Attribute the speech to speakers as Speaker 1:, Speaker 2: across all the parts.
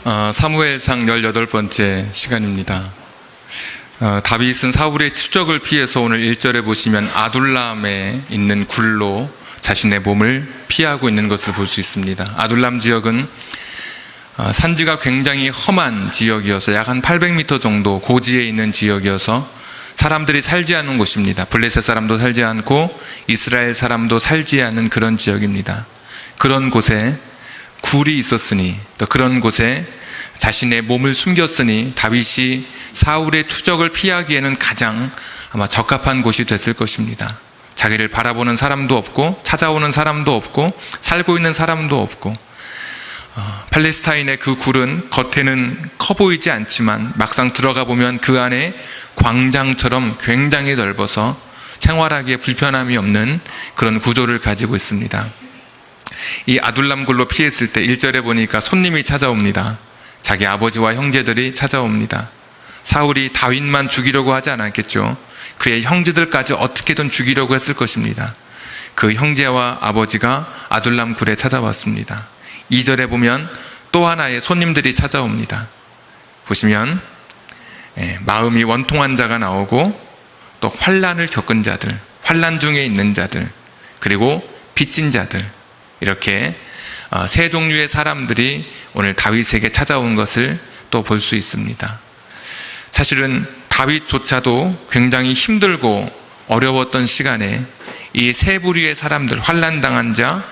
Speaker 1: 사무엘상 18번째 시간입니다. 다윗은 사울의 추적을 피해서 오늘 1절에 보시면 아둘람에 있는 굴로 자신의 몸을 피하고 있는 것을 볼 수 있습니다. 아둘람 지역은 산지가 굉장히 험한 지역이어서 약 한 800m 정도 고지에 있는 지역이어서 사람들이 살지 않는 곳입니다. 블레셋 사람도 살지 않고 이스라엘 사람도 살지 않는 그런 지역입니다. 그런 곳에 굴이 있었으니, 또 그런 곳에 자신의 몸을 숨겼으니 다윗이 사울의 추적을 피하기에는 가장 아마 적합한 곳이 됐을 것입니다. 자기를 바라보는 사람도 없고 찾아오는 사람도 없고 살고 있는 사람도 없고, 팔레스타인의 그 굴은 겉에는 커 보이지 않지만 막상 들어가 보면 그 안에 광장처럼 굉장히 넓어서 생활하기에 불편함이 없는 그런 구조를 가지고 있습니다. 이 아둘람 굴로 피했을 때 1절에 보니까 손님이 찾아옵니다. 자기 아버지와 형제들이 찾아옵니다. 사울이 다윗만 죽이려고 하지 않았겠죠. 그의 형제들까지 어떻게든 죽이려고 했을 것입니다. 그 형제와 아버지가 아둘람 굴에 찾아왔습니다. 2절에 보면 또 하나의 손님들이 찾아옵니다. 보시면 마음이 원통한 자가 나오고, 또 환난을 겪은 자들, 환난 중에 있는 자들, 그리고 빚진 자들, 이렇게 세 종류의 사람들이 오늘 다윗에게 찾아온 것을 또 볼 수 있습니다. 사실은 다윗조차도 굉장히 힘들고 어려웠던 시간에 이 세 부류의 사람들, 환난당한 자,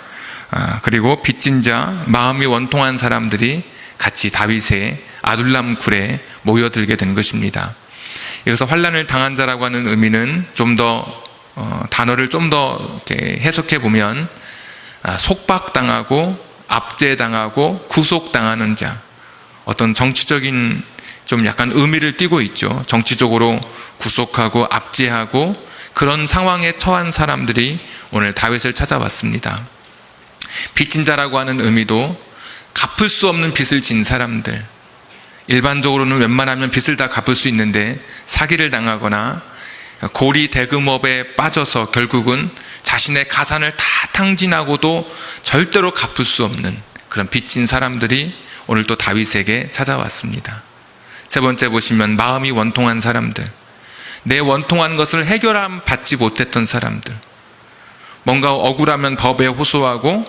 Speaker 1: 그리고 빚진 자, 마음이 원통한 사람들이 같이 다윗의 아둘람 굴에 모여들게 된 것입니다. 여기서 환난을 당한 자라고 하는 의미는 좀 더 단어를 좀 더 해석해 보면 속박당하고 압제당하고 구속당하는 자, 어떤 정치적인 좀 약간 의미를 띠고 있죠. 정치적으로 구속하고 압제하고 그런 상황에 처한 사람들이 오늘 다윗을 찾아왔습니다. 빚진 자라고 하는 의미도 갚을 수 없는 빚을 진 사람들, 일반적으로는 웬만하면 빚을 다 갚을 수 있는데 사기를 당하거나 고리 대금업에 빠져서 결국은 자신의 가산을 다 탕진하고도 절대로 갚을 수 없는 그런 빚진 사람들이 오늘 또 다윗에게 찾아왔습니다. 세 번째 보시면 마음이 원통한 사람들, 내 원통한 것을 해결함 받지 못했던 사람들, 뭔가 억울하면 법에 호소하고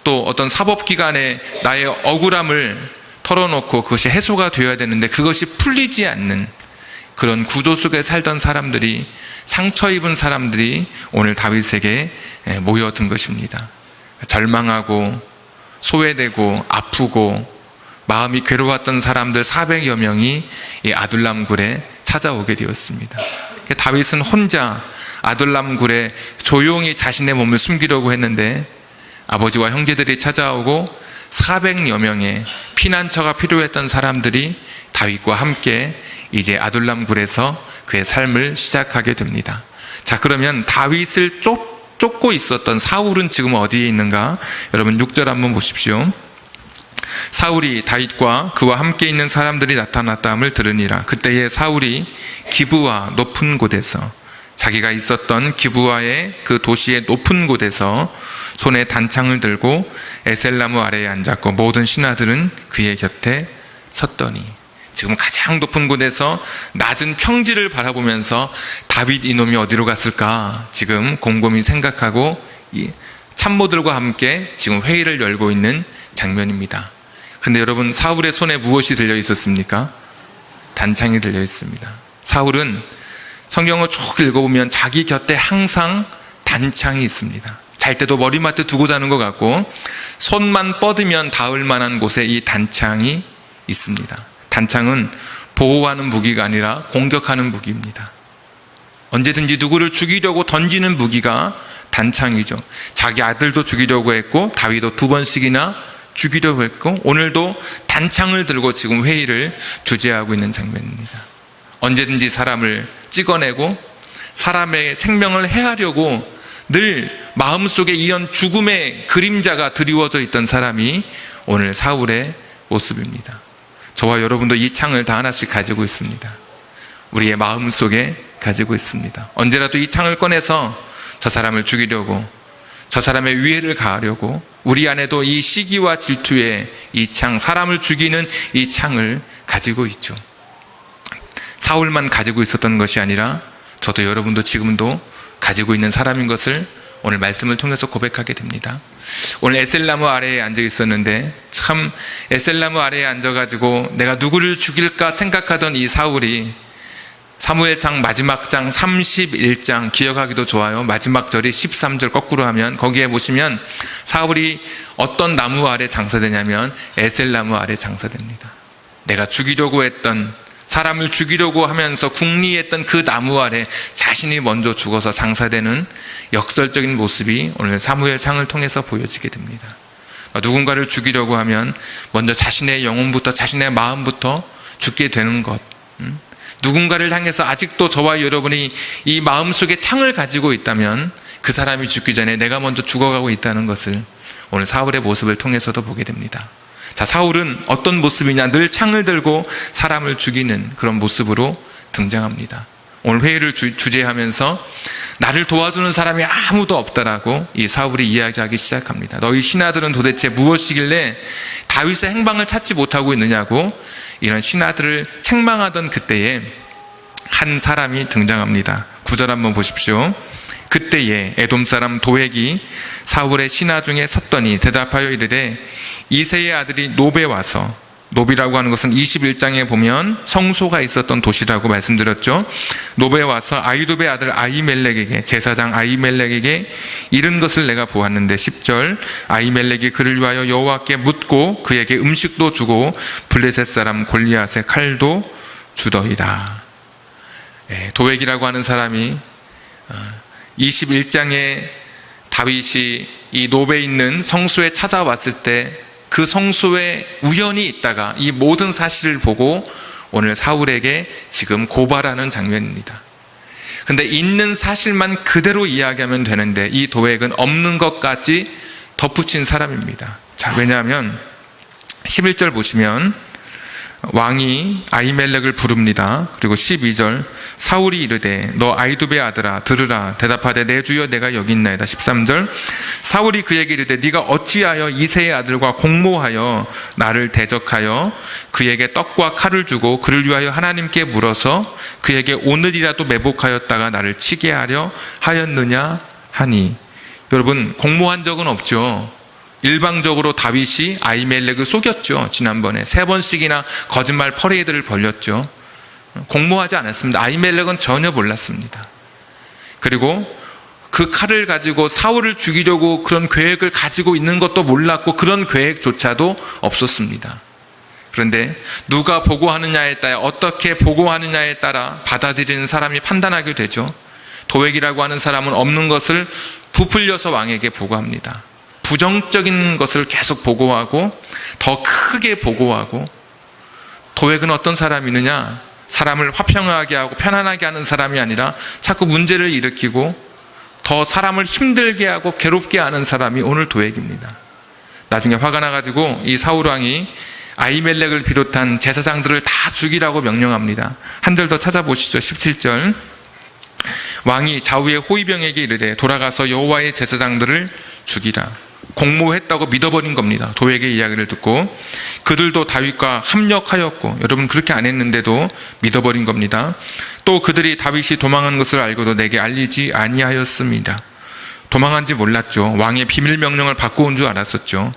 Speaker 1: 또 어떤 사법기관에 나의 억울함을 털어놓고 그것이 해소가 되어야 되는데 그것이 풀리지 않는 그런 구조 속에 살던 사람들이, 상처 입은 사람들이 오늘 다윗에게 모여든 것입니다. 절망하고 소외되고 아프고 마음이 괴로웠던 사람들 400여 명이 이 아둘람 굴에 찾아오게 되었습니다. 다윗은 혼자 아둘람 굴에 조용히 자신의 몸을 숨기려고 했는데 아버지와 형제들이 찾아오고 400여 명의 피난처가 필요했던 사람들이 다윗과 함께 이제 아둘람 굴에서 그의 삶을 시작하게 됩니다. 자, 그러면 다윗을 쫓고 있었던 사울은 지금 어디에 있는가? 여러분 6절 한번 보십시오. 사울이 다윗과 그와 함께 있는 사람들이 나타났다함을 들으니라. 그때에 사울이 기브와 높은 곳에서, 자기가 있었던 기브와의 그 도시의 높은 곳에서 손에 단창을 들고 에셀나무 아래에 앉았고 모든 신하들은 그의 곁에 섰더니, 지금 가장 높은 곳에서 낮은 평지를 바라보면서 다윗 이놈이 어디로 갔을까 지금 곰곰이 생각하고 참모들과 함께 지금 회의를 열고 있는 장면입니다. 그런데 여러분, 사울의 손에 무엇이 들려 있었습니까? 단창이 들려 있습니다. 사울은 성경을 쭉 읽어보면 자기 곁에 항상 단창이 있습니다. 잘 때도 머리맡에 두고 자는 것 같고 손만 뻗으면 닿을 만한 곳에 이 단창이 있습니다. 단창은 보호하는 무기가 아니라 공격하는 무기입니다. 언제든지 누구를 죽이려고 던지는 무기가 단창이죠. 자기 아들도 죽이려고 했고 다윗도 2번씩이나 죽이려고 했고 오늘도 단창을 들고 지금 회의를 주재하고 있는 장면입니다. 언제든지 사람을 찍어내고 사람의 생명을 해하려고 늘 마음속에 이런 죽음의 그림자가 드리워져 있던 사람이 오늘 사울의 모습입니다. 저와 여러분도 이 창을 다 하나씩 가지고 있습니다. 우리의 마음속에 가지고 있습니다. 언제라도 이 창을 꺼내서 저 사람을 죽이려고, 저 사람의 위해를 가하려고 우리 안에도 이 시기와 질투의 이 창, 사람을 죽이는 이 창을 가지고 있죠. 사울만 가지고 있었던 것이 아니라 저도 여러분도 지금도 가지고 있는 사람인 것을 오늘 말씀을 통해서 고백하게 됩니다. 오늘 에셀나무 아래에 앉아 있었는데 참 에셀나무 아래에 앉아가지고 내가 누구를 죽일까 생각하던 이 사울이 사무엘상 마지막 장 31장 기억하기도 좋아요. 마지막 절이 13절 거꾸로 하면 거기에 보시면 사울이 어떤 나무 아래 장사되냐면 에셀나무 아래 장사됩니다. 내가 죽이려고 했던, 사람을 죽이려고 하면서 궁리했던 그 나무 아래 자신이 먼저 죽어서 장사되는 역설적인 모습이 오늘 사무엘상을 통해서 보여지게 됩니다. 누군가를 죽이려고 하면 먼저 자신의 영혼부터, 자신의 마음부터 죽게 되는 것. 누군가를 향해서 아직도 저와 여러분이 이 마음속에 창을 가지고 있다면 그 사람이 죽기 전에 내가 먼저 죽어가고 있다는 것을 오늘 사울의 모습을 통해서도 보게 됩니다. 자, 사울은 어떤 모습이냐? 늘 창을 들고 사람을 죽이는 그런 모습으로 등장합니다. 오늘 회의를 주재하면서 나를 도와주는 사람이 아무도 없다라고 이 사울이 이야기하기 시작합니다. 너희 신하들은 도대체 무엇이길래 다윗의 행방을 찾지 못하고 있느냐고 이런 신하들을 책망하던 그때에 한 사람이 등장합니다. 9절 한번 보십시오. 그때에 에돔 사람 도액이 사울의 신하 중에 섰더니 대답하여 이르되 이새의 아들이 노베 와서, 노비라고 하는 것은 21장에 보면 성소가 있었던 도시라고 말씀드렸죠. 노베 와서 아히두베 아들 아히멜렉에게, 제사장 아히멜렉에게 이른 것을 내가 보았는데 10절 아히멜렉이 그를 위하여 여호와께 묻고 그에게 음식도 주고 블레셋 사람 골리앗의 칼도 주더이다. 도액이라고 하는 사람이 21장에 다윗이 이 노베에 있는 성소에 찾아왔을 때 그 성소에 우연히 있다가 이 모든 사실을 보고 오늘 사울에게 지금 고발하는 장면입니다. 그런데 있는 사실만 그대로 이야기하면 되는데 이 도액은 없는 것까지 덧붙인 사람입니다. 자, 왜냐하면 11절 보시면 왕이 아히멜렉을 부릅니다. 그리고 12절 사울이 이르되 너 아히두베 아들아 들으라. 대답하되 내 주여 내가 여기 있나이다. 13절 사울이 그에게 이르되 네가 어찌하여 이새의 아들과 공모하여 나를 대적하여 그에게 떡과 칼을 주고 그를 위하여 하나님께 물어서 그에게 오늘이라도 매복하였다가 나를 치게 하려 하였느냐 하니. 여러분, 공모한 적은 없죠. 일방적으로 다윗이 아히멜렉을 속였죠. 지난번에 3번씩이나 거짓말 퍼레이드를 벌였죠. 공모하지 않았습니다. 아히멜렉은 전혀 몰랐습니다. 그리고 그 칼을 가지고 사울을 죽이려고 그런 계획을 가지고 있는 것도 몰랐고 그런 계획조차도 없었습니다. 그런데 누가 보고하느냐에 따라, 어떻게 보고하느냐에 따라 받아들이는 사람이 판단하게 되죠. 도액이라고 하는 사람은 없는 것을 부풀려서 왕에게 보고합니다. 부정적인 것을 계속 보고하고 더 크게 보고하고. 도액은 어떤 사람이느냐? 사람을 화평하게 하고 편안하게 하는 사람이 아니라 자꾸 문제를 일으키고 더 사람을 힘들게 하고 괴롭게 하는 사람이 오늘 도액입니다. 나중에 화가 나가지고 이 사울왕이 아히멜렉을 비롯한 제사장들을 다 죽이라고 명령합니다. 한 절 더 찾아보시죠. 17절 왕이 좌우의 호위병에게 이르되 돌아가서 여호와의 제사장들을 죽이라. 공모했다고 믿어버린 겁니다. 도액의 이야기를 듣고 그들도 다윗과 합력하였고, 여러분 그렇게 안 했는데도 믿어버린 겁니다. 또 그들이 다윗이 도망한 것을 알고도 내게 알리지 아니하였습니다. 도망한지 몰랐죠. 왕의 비밀 명령을 받고 온 줄 알았었죠.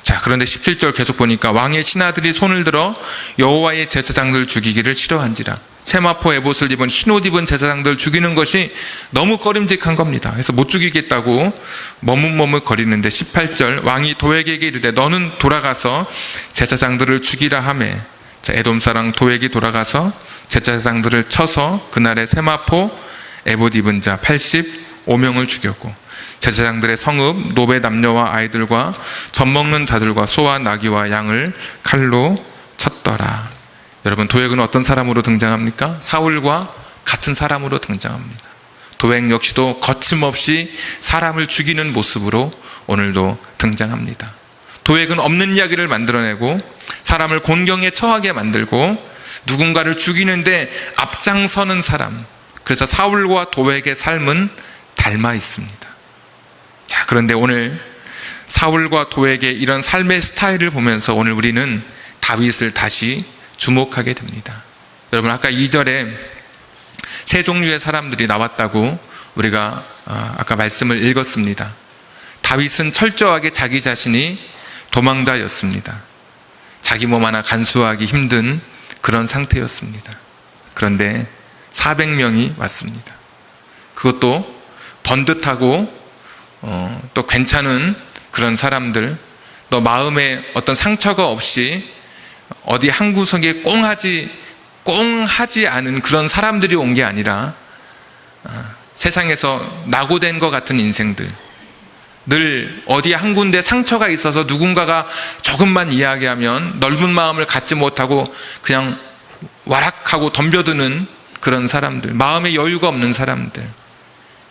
Speaker 1: 자, 그런데 17절 계속 보니까 왕의 신하들이 손을 들어 여호와의 제사장들 죽이기를 싫어한지라. 세마포 에봇을 입은 흰옷 입은 제사장들 죽이는 것이 너무 꺼림직한 겁니다. 그래서 못 죽이겠다고 머뭇머뭇거리는데 18절 왕이 도액에게 이르되 너는 돌아가서 제사장들을 죽이라 하매. 자, 에돔 사람 도액이 돌아가서 제사장들을 쳐서 그날의 세마포 에봇 입은 자 85명을 죽였고 제사장들의 성읍 노베 남녀와 아이들과 젖먹는 자들과 소와 나귀와 양을 칼로 쳤더라. 여러분, 도액은 어떤 사람으로 등장합니까? 사울과 같은 사람으로 등장합니다. 도액 역시도 거침없이 사람을 죽이는 모습으로 오늘도 등장합니다. 도액은 없는 이야기를 만들어내고 사람을 곤경에 처하게 만들고 누군가를 죽이는데 앞장서는 사람. 그래서 사울과 도액의 삶은 닮아 있습니다. 자, 그런데 오늘 사울과 도액의 이런 삶의 스타일을 보면서 오늘 우리는 다윗을 다시 주목하게 됩니다. 여러분, 아까 2절에 세 종류의 사람들이 나왔다고 우리가 아까 말씀을 읽었습니다. 다윗은 철저하게 자기 자신이 도망자였습니다. 자기 몸 하나 간수하기 힘든 그런 상태였습니다. 그런데 400명이 왔습니다. 그것도 번듯하고 또 괜찮은 그런 사람들, 또 마음에 어떤 상처가 없이 어디 한 구석에 꽁하지 않은 그런 사람들이 온 게 아니라 세상에서 낙오된 것 같은 인생들, 늘 어디 한 군데 상처가 있어서 누군가가 조금만 이야기하면 넓은 마음을 갖지 못하고 그냥 와락하고 덤벼드는 그런 사람들, 마음에 여유가 없는 사람들,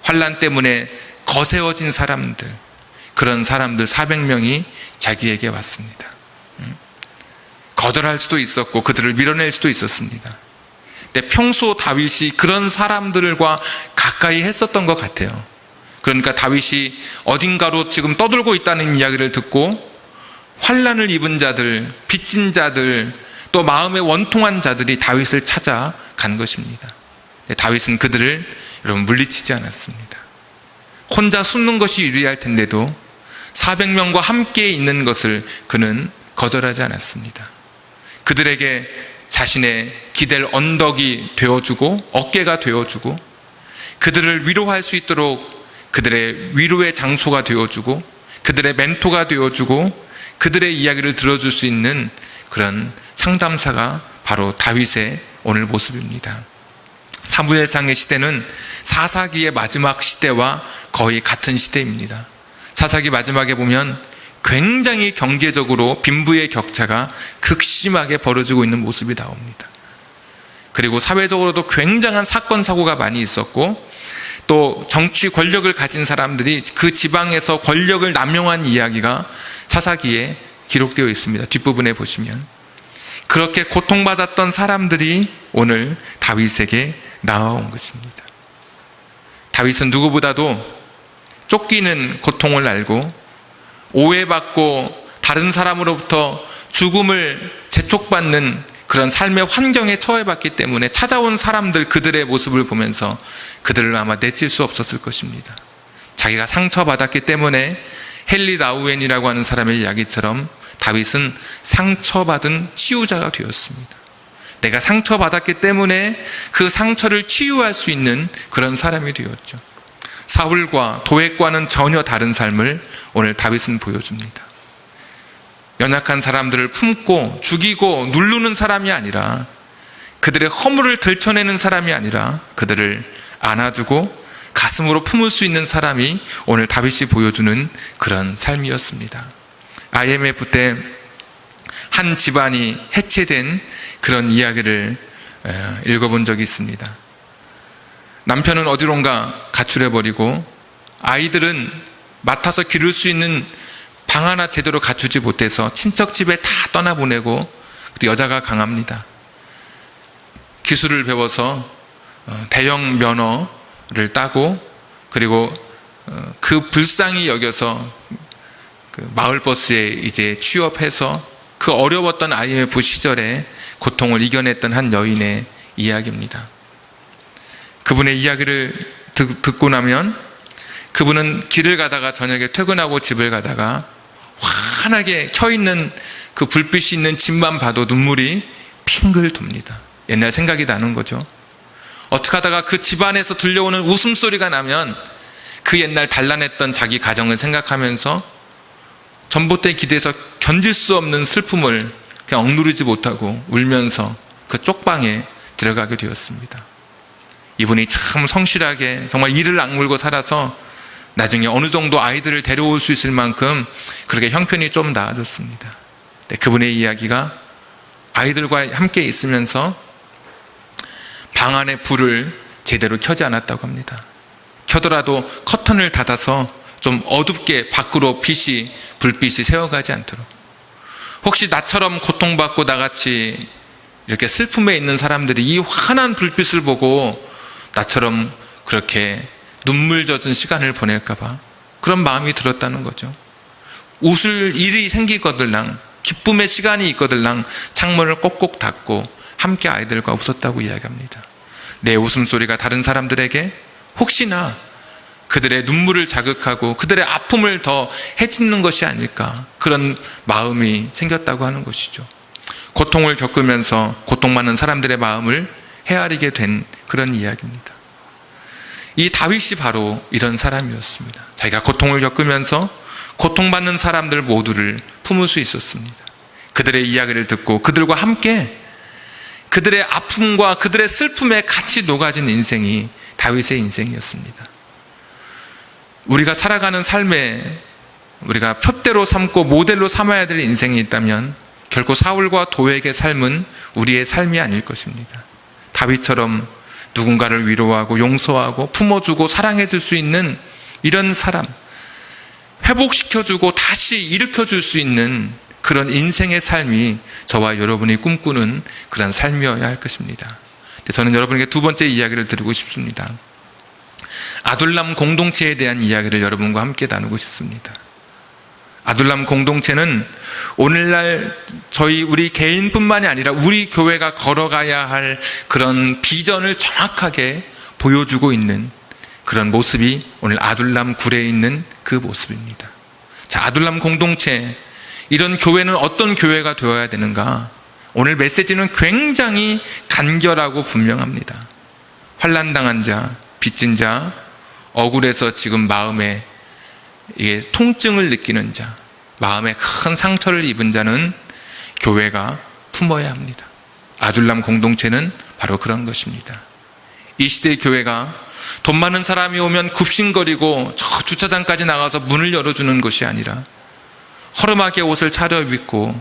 Speaker 1: 환난 때문에 거세어진 사람들, 그런 사람들 400명이 자기에게 왔습니다. 거절할 수도 있었고 그들을 밀어낼 수도 있었습니다. 근데 평소 다윗이 그런 사람들과 가까이 했었던 것 같아요. 그러니까 다윗이 어딘가로 지금 떠돌고 있다는 이야기를 듣고 환난을 입은 자들, 빚진 자들, 또 마음에 원통한 자들이 다윗을 찾아간 것입니다. 다윗은 그들을 여러분 물리치지 않았습니다. 혼자 숨는 것이 유리할 텐데도 400명과 함께 있는 것을 그는 거절하지 않았습니다. 그들에게 자신의 기댈 언덕이 되어주고 어깨가 되어주고 그들을 위로할 수 있도록 그들의 위로의 장소가 되어주고 그들의 멘토가 되어주고 그들의 이야기를 들어줄 수 있는 그런 상담사가 바로 다윗의 오늘 모습입니다. 사무엘상의 시대는 사사기의 마지막 시대와 거의 같은 시대입니다. 사사기 마지막에 보면 굉장히 경제적으로 빈부의 격차가 극심하게 벌어지고 있는 모습이 나옵니다. 그리고 사회적으로도 굉장한 사건 사고가 많이 있었고 또 정치 권력을 가진 사람들이 그 지방에서 권력을 남용한 이야기가 사사기에 기록되어 있습니다. 뒷부분에 보시면 그렇게 고통받았던 사람들이 오늘 다윗에게 나와온 것입니다. 다윗은 누구보다도 쫓기는 고통을 알고 오해받고 다른 사람으로부터 죽음을 재촉받는 그런 삶의 환경에 처해봤기 때문에 찾아온 사람들 그들의 모습을 보면서 그들을 아마 내칠 수 없었을 것입니다. 자기가 상처받았기 때문에 헨리 라우엔이라고 하는 사람의 이야기처럼 다윗은 상처받은 치유자가 되었습니다. 내가 상처받았기 때문에 그 상처를 치유할 수 있는 그런 사람이 되었죠. 사울과 도액과는 전혀 다른 삶을 오늘 다윗은 보여줍니다. 연약한 사람들을 품고 죽이고 누르는 사람이 아니라 그들의 허물을 들춰내는 사람이 아니라 그들을 안아주고 가슴으로 품을 수 있는 사람이 오늘 다윗이 보여주는 그런 삶이었습니다. IMF 때 한 집안이 해체된 그런 이야기를 읽어본 적이 있습니다. 남편은 어디론가 가출해버리고 아이들은 맡아서 기를 수 있는 방 하나 제대로 갖추지 못해서 친척 집에 다 떠나보내고 여자가 강합니다. 기술을 배워서 대형 면허를 따고 그리고 그 불쌍히 여겨서 그 마을버스에 이제 취업해서 그 어려웠던 IMF 시절에 고통을 이겨냈던 한 여인의 이야기입니다. 그분의 이야기를 듣고 나면 그분은 길을 가다가 저녁에 퇴근하고 집을 가다가 환하게 켜있는 그 불빛이 있는 집만 봐도 눈물이 핑글 돕니다. 옛날 생각이 나는 거죠. 어떻게 하다가 그 집안에서 들려오는 웃음소리가 나면 그 옛날 단란했던 자기 가정을 생각하면서 전봇대에 기대서 견딜 수 없는 슬픔을 그냥 억누르지 못하고 울면서 그 쪽방에 들어가게 되었습니다. 이분이 참 성실하게 정말 이를 악물고 살아서 나중에 어느 정도 아이들을 데려올 수 있을 만큼 그렇게 형편이 좀 나아졌습니다. 그분의 이야기가 아이들과 함께 있으면서 방 안에 불을 제대로 켜지 않았다고 합니다. 켜더라도 커튼을 닫아서 좀 어둡게 밖으로 불빛이 새어가지 않도록. 혹시 나처럼 고통받고 나같이 이렇게 슬픔에 있는 사람들이 이 환한 불빛을 보고 나처럼 그렇게 눈물 젖은 시간을 보낼까봐 그런 마음이 들었다는 거죠. 웃을 일이 생기거들랑 기쁨의 시간이 있거들랑 창문을 꼭꼭 닫고 함께 아이들과 웃었다고 이야기합니다. 내 웃음소리가 다른 사람들에게 혹시나 그들의 눈물을 자극하고 그들의 아픔을 더 해짓는 것이 아닐까, 그런 마음이 생겼다고 하는 것이죠. 고통을 겪으면서 고통받는 사람들의 마음을 헤아리게 된 그런 이야기입니다. 이 다윗이 바로 이런 사람이었습니다. 자기가 고통을 겪으면서 고통받는 사람들 모두를 품을 수 있었습니다. 그들의 이야기를 듣고 그들과 함께 그들의 아픔과 그들의 슬픔에 같이 녹아진 인생이 다윗의 인생이었습니다. 우리가 살아가는 삶에 우리가 표대로 삼고 모델로 삼아야 될 인생이 있다면 결코 사울과 도액의 삶은 우리의 삶이 아닐 것입니다. 다윗처럼 누군가를 위로하고 용서하고 품어주고 사랑해줄 수 있는 이런 사람, 회복시켜주고 다시 일으켜줄 수 있는 그런 인생의 삶이 저와 여러분이 꿈꾸는 그런 삶이어야 할 것입니다. 저는 여러분에게 두 번째 이야기를 드리고 싶습니다. 아둘람 공동체에 대한 이야기를 여러분과 함께 나누고 싶습니다. 아둘람 공동체는 오늘날 우리 개인뿐만이 아니라 우리 교회가 걸어가야 할 그런 비전을 정확하게 보여주고 있는 그런 모습이 오늘 아둘람 굴에 있는 그 모습입니다. 자, 아둘람 공동체, 이런 교회는 어떤 교회가 되어야 되는가? 오늘 메시지는 굉장히 간결하고 분명합니다. 환난당한 자, 빚진 자, 억울해서 지금 마음에 통증을 느끼는 자, 마음에 큰 상처를 입은 자는 교회가 품어야 합니다. 아둘람 공동체는 바로 그런 것입니다. 이 시대의 교회가 돈 많은 사람이 오면 굽신거리고 저 주차장까지 나가서 문을 열어주는 것이 아니라 허름하게 옷을 차려입고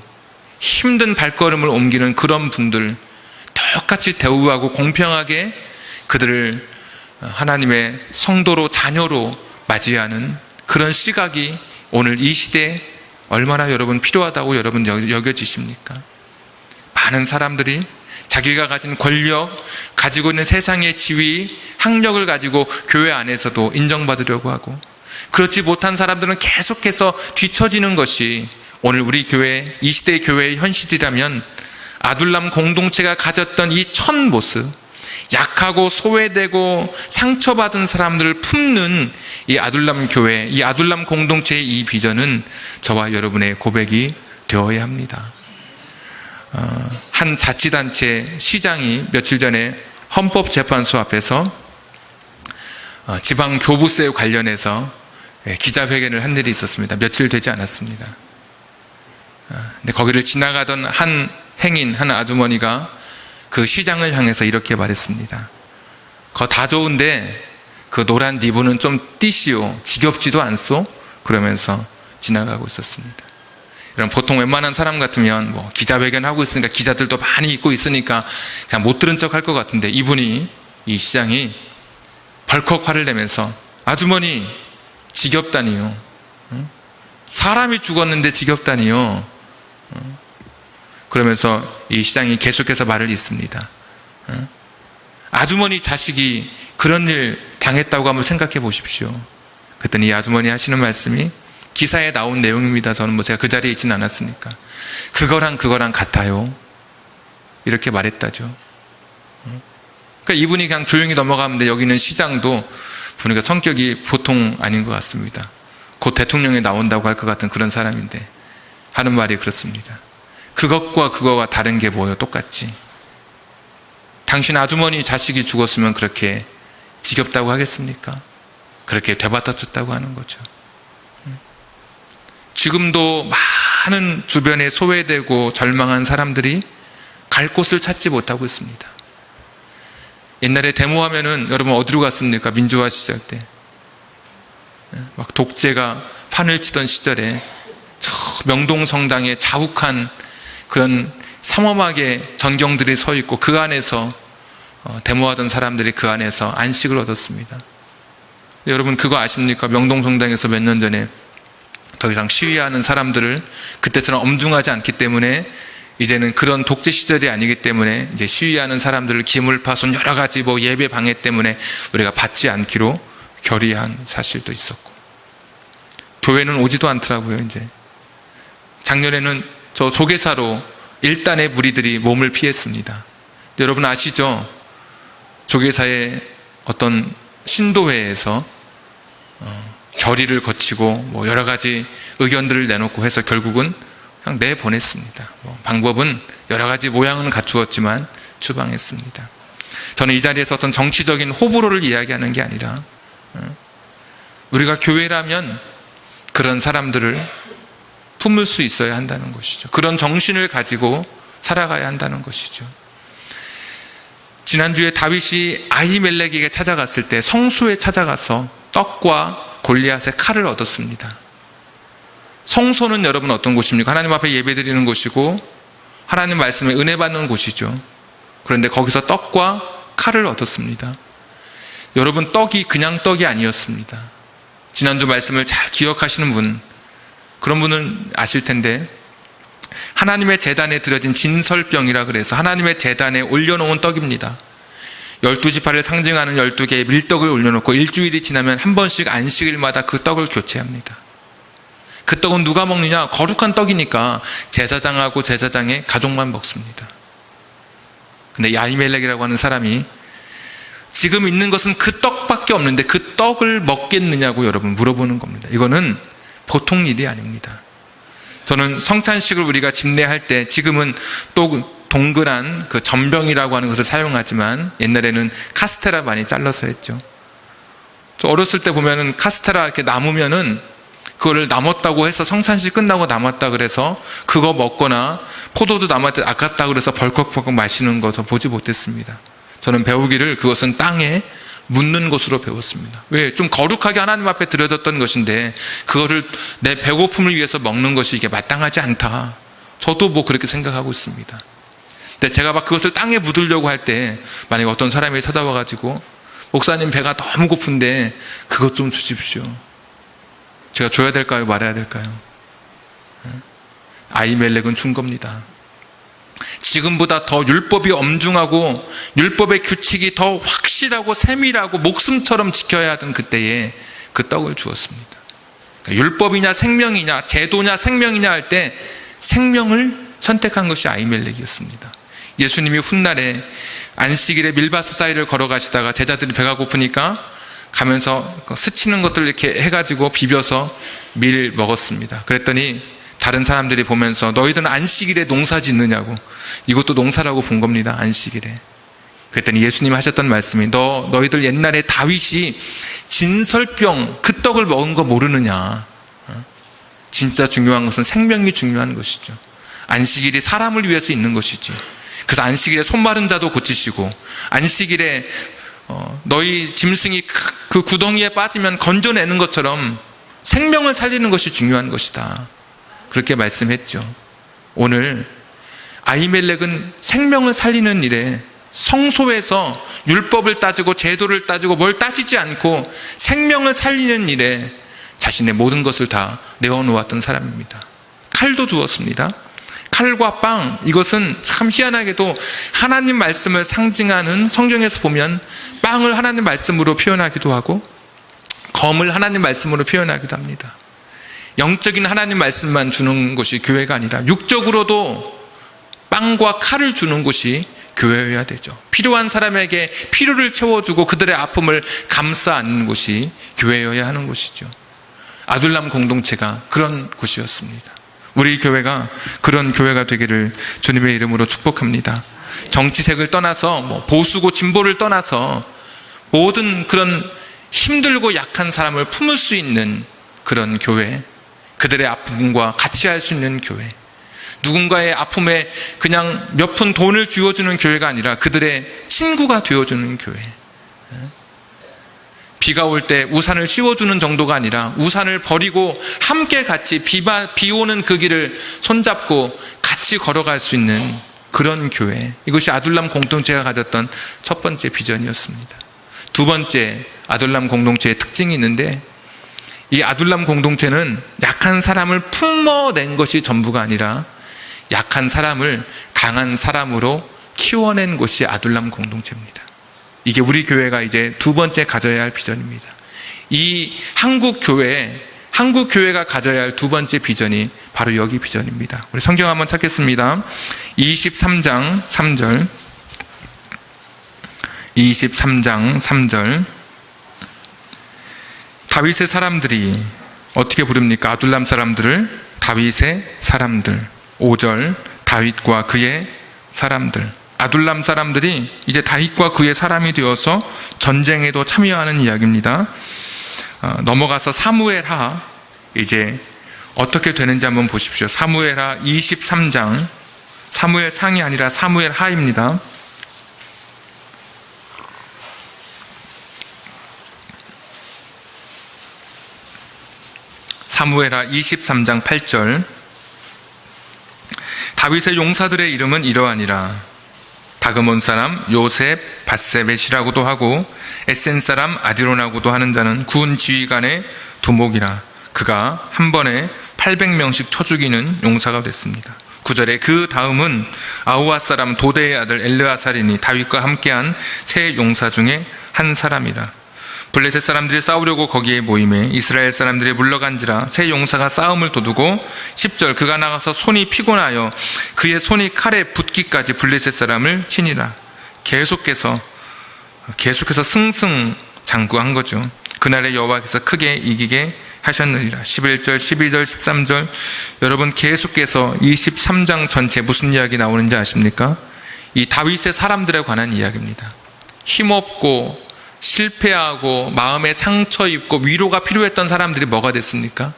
Speaker 1: 힘든 발걸음을 옮기는 그런 분들 똑같이 대우하고 공평하게 그들을 하나님의 성도로, 자녀로 맞이하는 그런 시각이 오늘 이 시대에 얼마나 여러분 필요하다고 여러분 여겨지십니까? 많은 사람들이 자기가 가진 권력, 가지고 있는 세상의 지위, 학력을 가지고 교회 안에서도 인정받으려고 하고, 그렇지 못한 사람들은 계속해서 뒤처지는 것이 오늘 우리 교회, 이 시대의 교회의 현실이라면 아둘람 공동체가 가졌던 이 첫 모습, 약하고 소외되고 상처받은 사람들을 품는 이 아둘람 교회, 이 아둘람 공동체의 이 비전은 저와 여러분의 고백이 되어야 합니다. 한 자치단체 시장이 며칠 전에 헌법재판소 앞에서 지방교부세 관련해서 기자회견을 한 일이 있었습니다. 며칠 되지 않았습니다. 근데 거기를 지나가던 한 행인, 한 아주머니가 그 시장을 향해서 이렇게 말했습니다. 거 다 좋은데 그 노란 리본은 좀 띄시오. 지겹지도 않소? 그러면서 지나가고 있었습니다. 여러분, 보통 웬만한 사람 같으면 기자회견 하고 있으니까 기자들도 많이 있고 있으니까 그냥 못 들은 척 할 것 같은데, 이분이, 이 시장이 벌컥 화를 내면서 아주머니, 지겹다니요. 사람이 죽었는데 지겹다니요. 그러면서 이 시장이 계속해서 말을 잇습니다. 아주머니 자식이 그런 일 당했다고 한번 생각해 보십시오. 그랬더니 이 아주머니 하시는 말씀이 기사에 나온 내용입니다. 저는 제가 그 자리에 있지는 않았으니까. 그거랑 같아요. 이렇게 말했다죠. 그러니까 이분이 그냥 조용히 넘어가는데, 여기 있는 시장도 보니까 성격이 보통 아닌 것 같습니다. 곧 대통령이 나온다고 할 것 같은 그런 사람인데 하는 말이 그렇습니다. 그것과 그거가 다른 게 뭐예요? 똑같지. 당신 아주머니 자식이 죽었으면 그렇게 지겹다고 하겠습니까? 그렇게 되받아줬다고 하는 거죠. 지금도 많은 주변에 소외되고 절망한 사람들이 갈 곳을 찾지 못하고 있습니다. 옛날에 데모하면은 여러분 어디로 갔습니까? 민주화 시절 때. 막 독재가 판을 치던 시절에 저 명동성당에 자욱한 그런 삼엄하게 전경들이 서 있고 그 안에서 데모하던 사람들이 그 안에서 안식을 얻었습니다. 여러분 그거 아십니까? 명동성당에서 몇 년 전에 더 이상 시위하는 사람들을 그때처럼 엄중하지 않기 때문에, 이제는 그런 독재 시절이 아니기 때문에 이제 시위하는 사람들을 기물파손 여러 가지 예배 방해 때문에 우리가 받지 않기로 결의한 사실도 있었고, 교회는 오지도 않더라고요. 이제 작년에는 저 조계사로 일단의 무리들이 몸을 피했습니다. 여러분 아시죠? 조계사의 어떤 신도회에서 결의를 거치고 뭐 여러 가지 의견들을 내놓고 해서 결국은 그냥 내보냈습니다. 방법은 여러 가지 모양은 갖추었지만 추방했습니다. 저는 이 자리에서 어떤 정치적인 호불호를 이야기하는 게 아니라 우리가 교회라면 그런 사람들을 품을 수 있어야 한다는 것이죠. 그런 정신을 가지고 살아가야 한다는 것이죠. 지난주에 다윗이 아히멜렉에게 찾아갔을 때 성소에 찾아가서 떡과 골리앗의 칼을 얻었습니다. 성소는 여러분 어떤 곳입니까? 하나님 앞에 예배드리는 곳이고 하나님 말씀에 은혜 받는 곳이죠. 그런데 거기서 떡과 칼을 얻었습니다. 여러분, 떡이 그냥 떡이 아니었습니다. 지난주 말씀을 잘 기억하시는 분, 그런 분은 아실 텐데 하나님의 제단에 드려진 진설병이라 그래서 하나님의 제단에 올려놓은 떡입니다. 12지파를 상징하는 12개의 밀떡을 올려놓고 일주일이 지나면 한 번씩 안식일마다 그 떡을 교체합니다. 그 떡은 누가 먹느냐? 거룩한 떡이니까 제사장하고 제사장의 가족만 먹습니다. 근데 야히멜렉이라고 하는 사람이 지금 있는 것은 그 떡밖에 없는데 그 떡을 먹겠느냐고 여러분 물어보는 겁니다. 이거는 보통 일이 아닙니다. 저는 성찬식을 우리가 집례할 때 지금은 또 동그란 그 전병이라고 하는 것을 사용하지만 옛날에는 카스테라 많이 잘라서 했죠. 저 어렸을 때 보면은 카스테라 이렇게 남으면은 그거를 남았다고 해서 성찬식 끝나고 남았다 그래서 그거 먹거나 포도주 남았다 아깝다 그래서 벌컥벌컥 마시는 거 저 보지 못했습니다. 저는 배우기를 그것은 땅에 묻는 것으로 배웠습니다. 왜? 좀 거룩하게 하나님 앞에 드려졌던 것인데 그거를 내 배고픔을 위해서 먹는 것이 이게 마땅하지 않다. 저도 뭐 그렇게 생각하고 있습니다. 근데 제가 막 그것을 땅에 묻으려고 할 때 만약에 어떤 사람이 찾아와가지고 목사님 배가 너무 고픈데 그것 좀 주십시오. 제가 줘야 될까요? 말아야 될까요? 아히멜렉은 준 겁니다. 지금보다 더 율법이 엄중하고 율법의 규칙이 더 확실하고 세밀하고 목숨처럼 지켜야 하던 그때에 그 떡을 주었습니다. 그러니까 율법이냐 생명이냐 제도냐 생명이냐 할 때 생명을 선택한 것이 아히멜렉이었습니다. 예수님이 훗날에 안식일에 밀밭 사이를 걸어가시다가 제자들이 배가 고프니까 가면서 스치는 것들을 이렇게 해가지고 비벼서 밀 먹었습니다. 그랬더니 다른 사람들이 보면서 너희들은 안식일에 농사 짓느냐고. 이것도 농사라고 본 겁니다. 안식일에. 그랬더니 예수님이 하셨던 말씀이 너희들 옛날에 다윗이 진설병 그 떡을 먹은 거 모르느냐. 진짜 중요한 것은 생명이 중요한 것이죠. 안식일이 사람을 위해서 있는 것이지. 그래서 안식일에 손 마른 자도 고치시고 안식일에 너희 짐승이 그 구덩이에 빠지면 건져내는 것처럼 생명을 살리는 것이 중요한 것이다. 그렇게 말씀했죠. 오늘 아히멜렉은 생명을 살리는 일에 성소에서 율법을 따지고 제도를 따지고 뭘 따지지 않고 생명을 살리는 일에 자신의 모든 것을 다 내어놓았던 사람입니다. 칼도 주었습니다. 칼과 빵, 이것은 참 희한하게도 하나님 말씀을 상징하는 성경에서 보면 빵을 하나님 말씀으로 표현하기도 하고 검을 하나님 말씀으로 표현하기도 합니다. 영적인 하나님 말씀만 주는 것이 교회가 아니라 육적으로도 빵과 칼을 주는 것이 교회여야 되죠. 필요한 사람에게 필요를 채워주고 그들의 아픔을 감싸 안는 곳이 교회여야 하는 것이죠. 아둘람 공동체가 그런 곳이었습니다. 우리 교회가 그런 교회가 되기를 주님의 이름으로 축복합니다. 정치색을 떠나서 보수고 진보를 떠나서 모든 그런 힘들고 약한 사람을 품을 수 있는 그런 교회, 그들의 아픔과 같이 할 수 있는 교회, 누군가의 아픔에 그냥 몇 푼 돈을 쥐어주는 교회가 아니라 그들의 친구가 되어주는 교회, 비가 올 때 우산을 씌워주는 정도가 아니라 우산을 버리고 함께 같이 비 오는 그 길을 손잡고 같이 걸어갈 수 있는 그런 교회, 이것이 아둘람 공동체가 가졌던 첫 번째 비전이었습니다. 두 번째 아둘람 공동체의 특징이 있는데, 이 아둘람 공동체는 약한 사람을 품어낸 것이 전부가 아니라 약한 사람을 강한 사람으로 키워낸 것이 아둘람 공동체입니다. 이게 우리 교회가 이제 두 번째 가져야 할 비전입니다. 이 한국 교회에 한국 교회가 가져야 할 두 번째 비전이 바로 여기 비전입니다. 우리 성경 한번 찾겠습니다. 23장 3절. 23장 3절. 다윗의 사람들이 어떻게 부릅니까? 아둘람 사람들을 다윗의 사람들. 5절. 다윗과 그의 사람들. 아둘람 사람들이 이제 다윗과 그의 사람이 되어서 전쟁에도 참여하는 이야기입니다. 넘어가서 사무엘하, 이제 어떻게 되는지 한번 보십시오. 사무엘하 23장. 사무엘상이 아니라 사무엘하입니다. 사무엘하 23장 8절. 다윗의 용사들의 이름은 이러하니라. 다그몬 사람 요셉 바세벳이라고도 하고 에센 사람 아디론하고도 하는 자는 군 지휘관의 두목이라. 그가 한 번에 800명씩 쳐 죽이는 용사가 됐습니다. 9절에 그 다음은 아우아 사람 도대의 아들 엘르아살이니 다윗과 함께한 세 용사 중에 한 사람이라. 블레셋 사람들이 싸우려고 거기에 모임에 이스라엘 사람들이 물러간지라. 세 용사가 싸움을 도두고 10절 그가 나가서 손이 피곤하여 그의 손이 칼에 붙기까지 블레셋 사람을 치니라. 계속해서 승승장구한 거죠. 그날의 여호와께서 크게 이기게 하셨느니라. 11절 12절 13절. 여러분, 계속해서 23장 전체 무슨 이야기 나오는지 아십니까? 이 다윗의 사람들에 관한 이야기입니다. 힘없고 실패하고 마음에 상처 입고 위로가 필요했던 사람들이 뭐가 됐습니까?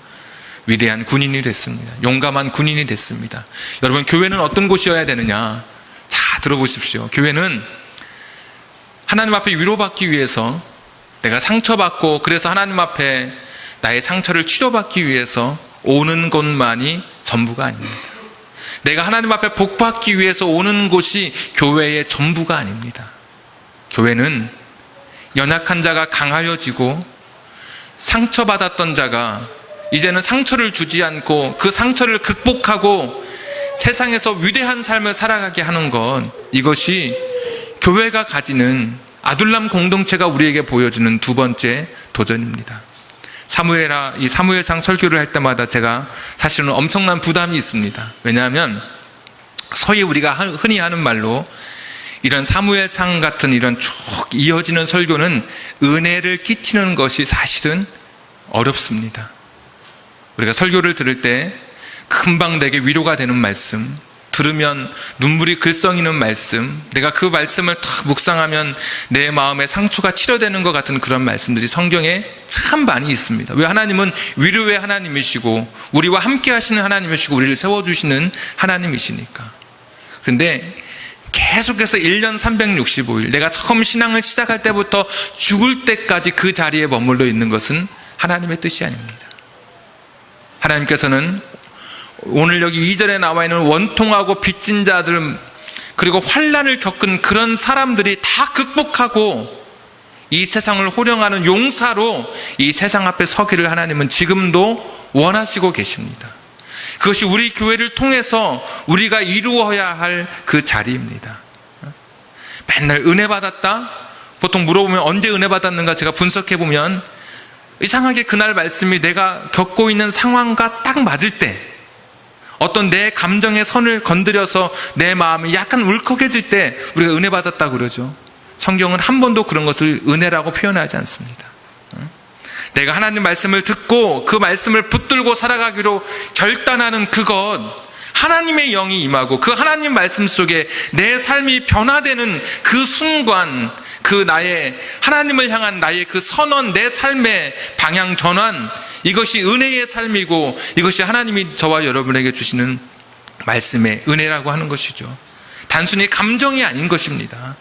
Speaker 1: 위대한 군인이 됐습니다. 용감한 군인이 됐습니다. 여러분, 교회는 어떤 곳이어야 되느냐? 자, 들어보십시오. 교회는 하나님 앞에 위로받기 위해서, 내가 상처받고 그래서 하나님 앞에 나의 상처를 치료받기 위해서 오는 곳만이 전부가 아닙니다. 내가 하나님 앞에 복받기 위해서 오는 곳이 교회의 전부가 아닙니다. 교회는 연약한 자가 강하여지고 상처받았던 자가 이제는 상처를 주지 않고 그 상처를 극복하고 세상에서 위대한 삶을 살아가게 하는 것, 이것이 교회가 가지는 아둘람 공동체가 우리에게 보여주는 두 번째 도전입니다. 이 사무엘상 설교를 할 때마다 제가 사실은 엄청난 부담이 있습니다. 왜냐하면 소위 우리가 흔히 하는 말로 이런 사무엘상 같은 이런 쭉 이어지는 설교는 은혜를 끼치는 것이 사실은 어렵습니다. 우리가 설교를 들을 때 금방 내게 위로가 되는 말씀, 들으면 눈물이 글썽이는 말씀, 내가 그 말씀을 탁 묵상하면 내 마음의 상처가 치료되는 것 같은 그런 말씀들이 성경에 참 많이 있습니다. 왜? 하나님은 위로의 하나님이시고 우리와 함께 하시는 하나님이시고 우리를 세워주시는 하나님이시니까. 그런데 계속해서 1년 365일 내가 처음 신앙을 시작할 때부터 죽을 때까지 그 자리에 머물러 있는 것은 하나님의 뜻이 아닙니다. 하나님께서는 오늘 여기 2절에 나와 있는 원통하고 빚진 자들, 그리고 환난을 겪은 그런 사람들이 다 극복하고 이 세상을 호령하는 용사로 이 세상 앞에 서기를 하나님은 지금도 원하시고 계십니다. 그것이 우리 교회를 통해서 우리가 이루어야 할 그 자리입니다. 맨날 은혜 받았다? 보통 물어보면 언제 은혜 받았는가 제가 분석해 보면 이상하게 그날 말씀이 내가 겪고 있는 상황과 딱 맞을 때, 어떤 내 감정의 선을 건드려서 내 마음이 약간 울컥해질 때 우리가 은혜 받았다고 그러죠. 성경은 한 번도 그런 것을 은혜라고 표현하지 않습니다. 내가 하나님 말씀을 듣고 그 말씀을 붙들고 살아가기로 결단하는 그것, 하나님의 영이 임하고 그 하나님 말씀 속에 내 삶이 변화되는 그 순간, 그 나의 하나님을 향한 나의 그 선언, 내 삶의 방향 전환, 이것이 은혜의 삶이고 이것이 하나님이 저와 여러분에게 주시는 말씀의 은혜라고 하는 것이죠. 단순히 감정이 아닌 것입니다.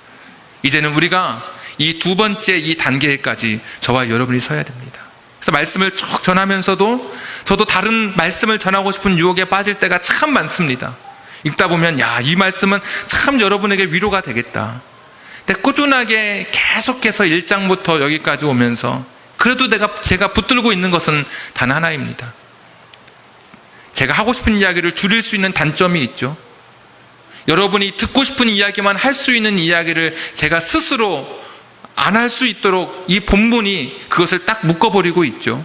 Speaker 1: 이제는 우리가 이 두 번째 이 단계까지 저와 여러분이 서야 됩니다. 그래서 말씀을 쭉 전하면서도 저도 다른 말씀을 전하고 싶은 유혹에 빠질 때가 참 많습니다. 읽다 보면 이 말씀은 참 여러분에게 위로가 되겠다. 근데 꾸준하게 계속해서 1장부터 여기까지 오면서 그래도 제가 붙들고 있는 것은 단 하나입니다. 제가 하고 싶은 이야기를 줄일 수 있는 단점이 있죠. 여러분이 듣고 싶은 이야기만 할 수 있는 이야기를 제가 스스로 안 할 수 있도록 이 본문이 그것을 딱 묶어버리고 있죠.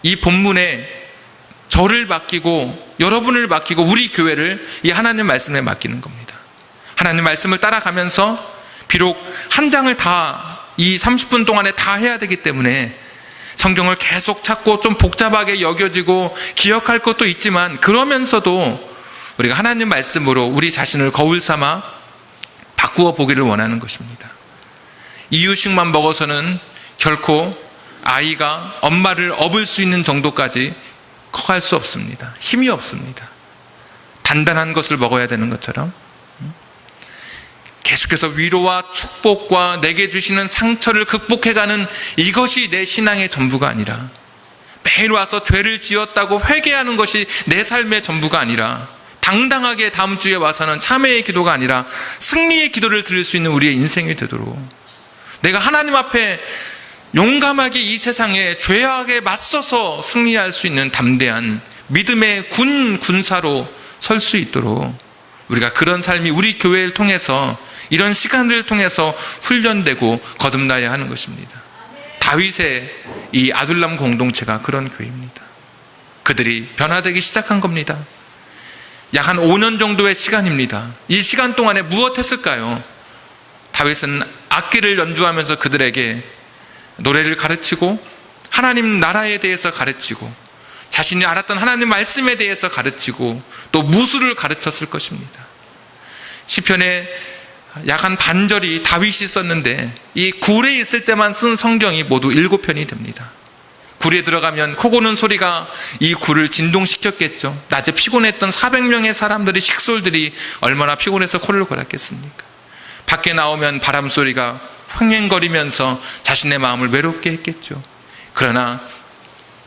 Speaker 1: 이 본문에 저를 맡기고 여러분을 맡기고 우리 교회를 이 하나님 말씀에 맡기는 겁니다. 하나님 말씀을 따라가면서 비록 한 장을 다 이 30분 동안에 다 해야 되기 때문에 성경을 계속 찾고 좀 복잡하게 여겨지고 기억할 것도 있지만, 그러면서도 우리가 하나님 말씀으로 우리 자신을 거울 삼아 바꾸어 보기를 원하는 것입니다. 이유식만 먹어서는 결코 아이가 엄마를 업을 수 있는 정도까지 커갈 수 없습니다. 힘이 없습니다. 단단한 것을 먹어야 되는 것처럼 계속해서 위로와 축복과 내게 주시는 상처를 극복해가는 이것이 내 신앙의 전부가 아니라, 매일 와서 죄를 지었다고 회개하는 것이 내 삶의 전부가 아니라, 당당하게 다음 주에 와서는 참회의 기도가 아니라 승리의 기도를 드릴 수 있는 우리의 인생이 되도록, 내가 하나님 앞에 용감하게 이 세상에 죄악에 맞서서 승리할 수 있는 담대한 믿음의 군사로 설 수 있도록 우리가 그런 삶이 우리 교회를 통해서, 이런 시간들을 통해서 훈련되고 거듭나야 하는 것입니다. 다윗의 이 아둘람 공동체가 그런 교회입니다. 그들이 변화되기 시작한 겁니다. 약 한 5년 정도의 시간입니다. 이 시간 동안에 무엇 했을까요? 다윗은 악기를 연주하면서 그들에게 노래를 가르치고 하나님 나라에 대해서 가르치고 자신이 알았던 하나님 말씀에 대해서 가르치고 또 무술을 가르쳤을 것입니다. 시편에 약 한 반절이 다윗이 썼는데, 이 굴에 있을 때만 쓴 성경이 모두 7편이 됩니다. 굴에 들어가면 코 고는 소리가 이 굴을 진동시켰겠죠. 낮에 피곤했던 400명의 사람들이, 식솔들이 얼마나 피곤해서 코를 골았겠습니까? 밖에 나오면 바람 소리가 횡횡거리면서 자신의 마음을 외롭게 했겠죠. 그러나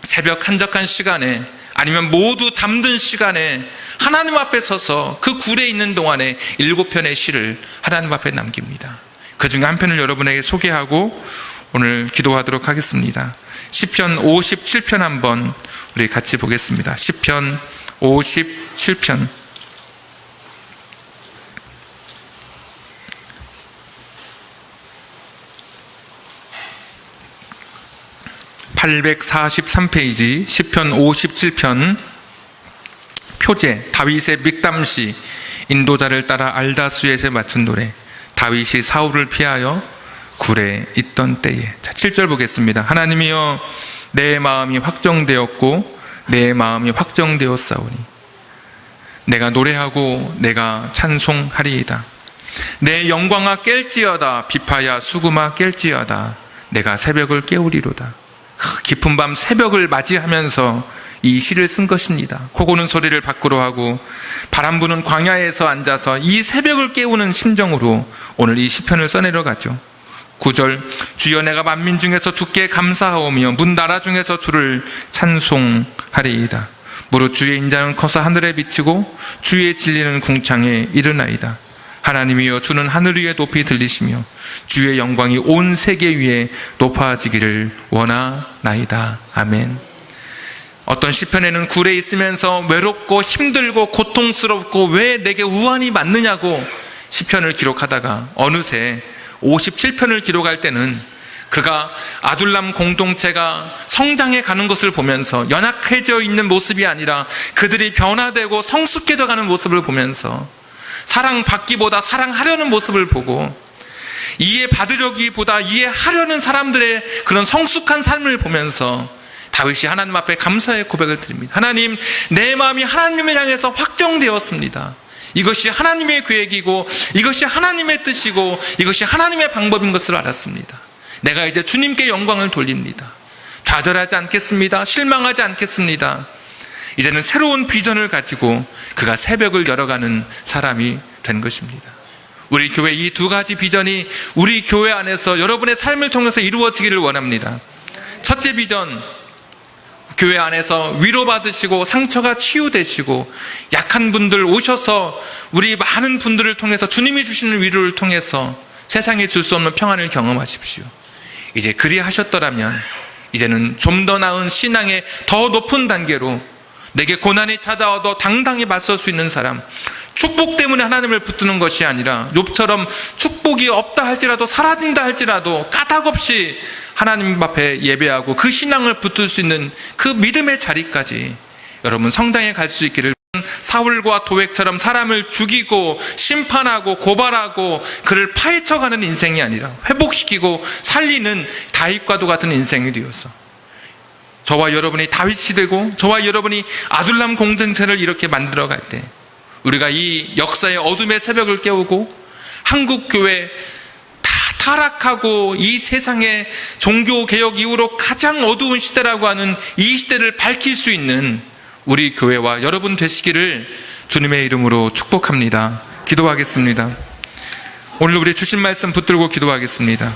Speaker 1: 새벽 한적한 시간에, 아니면 모두 잠든 시간에 하나님 앞에 서서 그 굴에 있는 동안에 7편의 시를 하나님 앞에 남깁니다. 그 중에 한 편을 여러분에게 소개하고 오늘 기도하도록 하겠습니다. 시편 57편 한번 우리 같이 보겠습니다. 시편 57편. (843페이지) 시편 57편 표제 다윗의 믹담시, 인도자를 따라 알다수엣에 맞춘 노래. 다윗이 사울을 피하여 굴에 있던 때에. 자, 7절 보겠습니다. 하나님이여, 내 마음이 확정되었고 내 마음이 확정되었사오니 내가 노래하고 내가 찬송하리이다. 내 영광아 깰지어다, 비파야 수금아 깰지어다, 내가 새벽을 깨우리로다. 깊은 밤 새벽을 맞이하면서 이 시를 쓴 것입니다. 코 고는 소리를 밖으로 하고 바람 부는 광야에서 앉아서 이 새벽을 깨우는 심정으로 오늘 이 시편을 써내려가죠. 9절, 주여 내가 만민 중에서 주께 감사하오며 문 나라 중에서 주를 찬송하리이다. 무릇 주의 인자는 커서 하늘에 비치고 주의 진리는 궁창에 이르나이다. 하나님이여, 주는 하늘 위에 높이 들리시며 주의 영광이 온 세계 위에 높아지기를 원하나이다. 아멘. 어떤 시편에는 굴에 있으면서 외롭고 힘들고 고통스럽고 왜 내게 우환이 맞느냐고 시편을 기록하다가 어느새 57편을 기록할 때는 그가 아둘람 공동체가 성장해 가는 것을 보면서 연약해져 있는 모습이 아니라 그들이 변화되고 성숙해져 가는 모습을 보면서 사랑받기보다 사랑하려는 모습을 보고 이해받으려기보다 이해하려는 사람들의 그런 성숙한 삶을 보면서 다윗이 하나님 앞에 감사의 고백을 드립니다. 하나님, 내 마음이 하나님을 향해서 확정되었습니다. 이것이 하나님의 계획이고 이것이 하나님의 뜻이고 이것이 하나님의 방법인 것을 알았습니다. 내가 이제 주님께 영광을 돌립니다. 좌절하지 않겠습니다. 실망하지 않겠습니다. 이제는 새로운 비전을 가지고 그가 새벽을 열어가는 사람이 된 것입니다. 우리 교회 이 두 가지 비전이 우리 교회 안에서 여러분의 삶을 통해서 이루어지기를 원합니다. 첫째 비전, 교회 안에서 위로받으시고 상처가 치유되시고 약한 분들 오셔서 우리 많은 분들을 통해서 주님이 주시는 위로를 통해서 세상에 줄 수 없는 평안을 경험하십시오. 이제 그리하셨더라면 이제는 좀 더 나은 신앙의 더 높은 단계로 내게 고난이 찾아와도 당당히 맞설 수 있는 사람, 축복 때문에 하나님을 붙드는 것이 아니라 욥처럼 축복이 없다 할지라도 사라진다 할지라도 까닭없이 하나님 앞에 예배하고 그 신앙을 붙들 수 있는 그 믿음의 자리까지 여러분 성장해 갈 수 있기를. 사울과 도액처럼 사람을 죽이고 심판하고 고발하고 그를 파헤쳐가는 인생이 아니라 회복시키고 살리는 다윗과도 같은 인생이 되어서 저와 여러분이 다윗이 되고 저와 여러분이 아둘람 공동체를 이렇게 만들어갈 때 우리가 이 역사의 어둠의 새벽을 깨우고 한국교회 다 타락하고 이 세상의 종교개혁 이후로 가장 어두운 시대라고 하는 이 시대를 밝힐 수 있는 우리 교회와 여러분 되시기를 주님의 이름으로 축복합니다. 기도하겠습니다. 오늘 우리 주신 말씀 붙들고 기도하겠습니다.